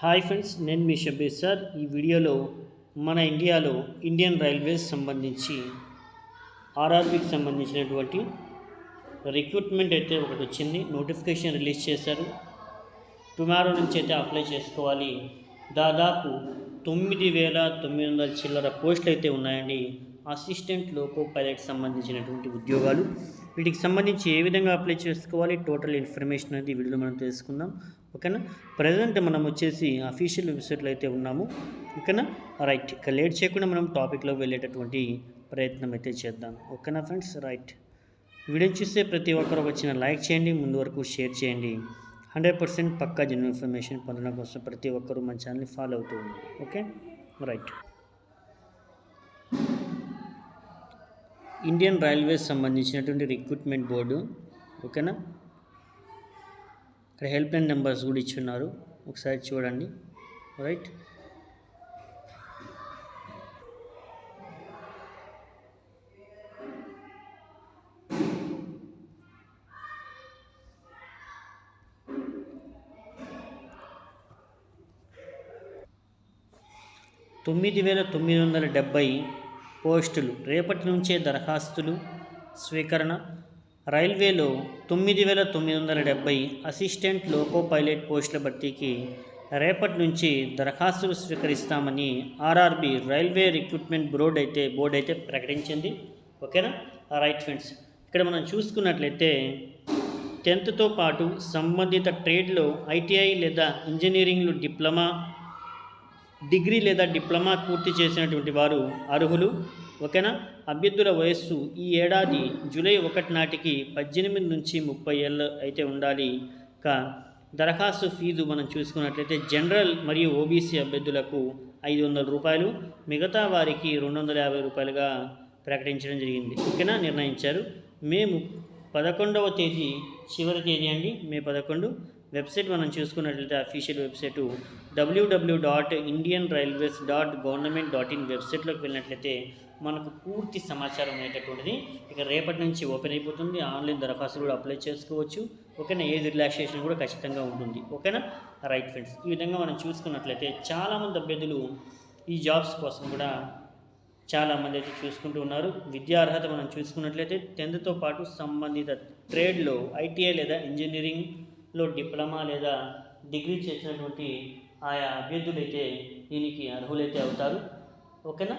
Hi friends, నేను మీ Shabbir sir. ఈ వీడియోలో మన ఇండియాలో ఇండియన్ రైల్వేస్ సంబంధించి ఆర్ఆర్బీకి సంబంధించినటువంటి రిక్రూట్మెంట్ అయితే ఒకటి వచ్చింది. నోటిఫికేషన్ రిలీజ్ చేశారు. టుమారో నుంచి అయితే అప్లై చేసుకోవాలి. దాదాపు 9,900 చిల్లర పోస్టులు అయితే ఉన్నాయండి. అసిస్టెంట్ లోకో పైలట్ సంబంధించినటువంటి ఉద్యోగాలు. వీటికి సంబంధించి ఏ విధంగా అప్లై చేసుకోవాలి, టోటల్ ఇన్ఫర్మేషన్ అనేది వీడియోలో మనం తెలుసుకుందాం. ఓకేనా. ప్రజెంట్ మనం వచ్చేసి అఫీషియల్ వెబ్సైట్లో అయితే ఉన్నాము. ఓకేనా. రైట్, ఇక లేట్ చేయకుండా మనం టాపిక్లోకి వెళ్ళేటటువంటి ప్రయత్నం అయితే చేద్దాం. ఓకేనా ఫ్రెండ్స్. రైట్, వీడియోని చూస్తే ప్రతి ఒక్కరు వచ్చిన లైక్ చేయండి, ముందు వరకు షేర్ చేయండి. 100% పక్కా జెన్యూన్ ఇన్ఫర్మేషన్ పొందడం కోసం ప్రతి ఒక్కరూ మన ఛానల్ని ఫాలో అవుతూ ఉంది. ఓకే. రైట్, ఇండియన్ రైల్వేస్ సంబంధించినటువంటి రిక్రూట్మెంట్ బోర్డు. ఓకేనా. ఇక్కడ హెల్ప్ లైన్ నెంబర్స్ కూడా ఇచ్చున్నారు, ఒకసారి చూడండి. రైట్, $9,970 పోస్టులు. రేపటి నుంచే దరఖాస్తులు స్వీకరణ. రైల్వేలో 9,970 అసిస్టెంట్ లోకో పైలట్ పోస్టుల భర్తీకి రేపటి నుంచి దరఖాస్తులు స్వీకరిస్తామని ఆర్ఆర్బీ రైల్వే రిక్రూట్మెంట్ బోర్డు అయితే ప్రకటించింది. ఓకేనా. రైట్ ఫ్రెండ్స్, ఇక్కడ మనం చూసుకున్నట్లయితే 10th పాటు సంబంధిత ట్రేడ్లో ఐటీఐ లేదా ఇంజనీరింగ్లో డిగ్రీ లేదా డిప్లొమా పూర్తి చేసినటువంటి వారు అర్హులు. ఓకేనా. అభ్యర్థుల వయస్సు ఈ ఏడాది జూలై 1 నాటికి 18 నుంచి 30 ఏళ్ళు అయితే ఉండాలి. దరఖాస్తు ఫీజు మనం చూసుకున్నట్లయితే జనరల్ మరియు ఓబీసీ అభ్యర్థులకు $500, మిగతా వారికి $250గా ప్రకటించడం జరిగింది. ఓకేనా, నిర్ణయించారు. మే 11వ తేదీ చివరి తేదీ అండి, మే 11. వెబ్సైట్ మనం చూసుకున్నట్లయితే అఫీషియల్ వెబ్సైట్ www.indianrailways.government.in వెబ్సైట్లోకి వెళ్ళినట్లయితే మనకు పూర్తి సమాచారం అనేటటువంటిది ఇక రేపటి నుంచి ఓపెన్ అయిపోతుంది. ఆన్లైన్ దరఖాస్తు కూడా అప్లై చేసుకోవచ్చు. ఓకేనా. ఏజ్ రిలాక్సేషన్ కూడా ఖచ్చితంగా ఉంటుంది. ఓకేనా. రైట్ ఫ్రెండ్స్, ఈ విధంగా మనం చూసుకున్నట్లయితే చాలామంది అభ్యర్థులు ఈ జాబ్స్ కోసం కూడా చాలామంది అయితే చూసుకుంటూ ఉన్నారు. విద్యా అర్హత మనం చూసుకున్నట్లయితే 10th పాటు సంబంధిత ట్రేడ్లో ఐటీఐ లేదా ఇంజనీరింగ్లో డిప్లొమా లేదా డిగ్రీ చేసినటువంటి ఆయా అభ్యర్థులు అయితే దీనికి అర్హులైతే అవుతారు. ఓకేనా.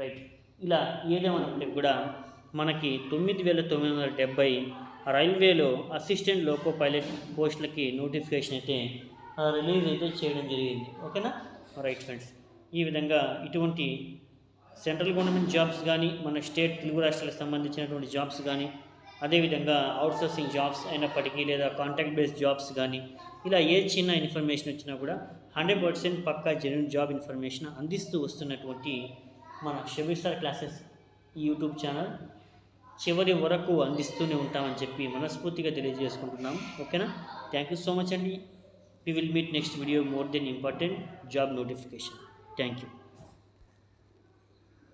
రైట్, ఇలా ఏదేమన్నప్పటికీ కూడా మనకి 9,970 రైల్వేలో అసిస్టెంట్ లోకో పైలట్ పోస్టులకి నోటిఫికేషన్ అయితే రిలీజ్ అయితే చేయడం జరిగింది. ఓకేనా. రైట్ ఫ్రెండ్స్, ఈ విధంగా ఇటువంటి సెంట్రల్ గవర్నమెంట్ జాబ్స్ కానీ, మన స్టేట్ తెలుగు రాష్ట్రాలకు సంబంధించినటువంటి జాబ్స్ కానీ, అదేవిధంగా అవుట్సోర్సింగ్ జాబ్స్ అయినప్పటికీ లేదా కాంట్రాక్ట్ బేస్డ్ జాబ్స్ కానీ, ఇలా ఏ చిన్న ఇన్ఫర్మేషన్ వచ్చినా కూడా 100% పక్కా జెన్యూన్ జాబ్ ఇన్ఫర్మేషన్ అందిస్తూ వస్తున్నటువంటి మన Shabbir sir classes YouTube channel చివరి వరకు అందిస్తూనే ఉంటామని చెప్పి మనస్ఫూర్తిగా తెలియజేసుకుంటున్నాం. ఓకేనా. థ్యాంక్ యూ సో మచ్ అండి. We will meet next video more than important job notification. Thank you.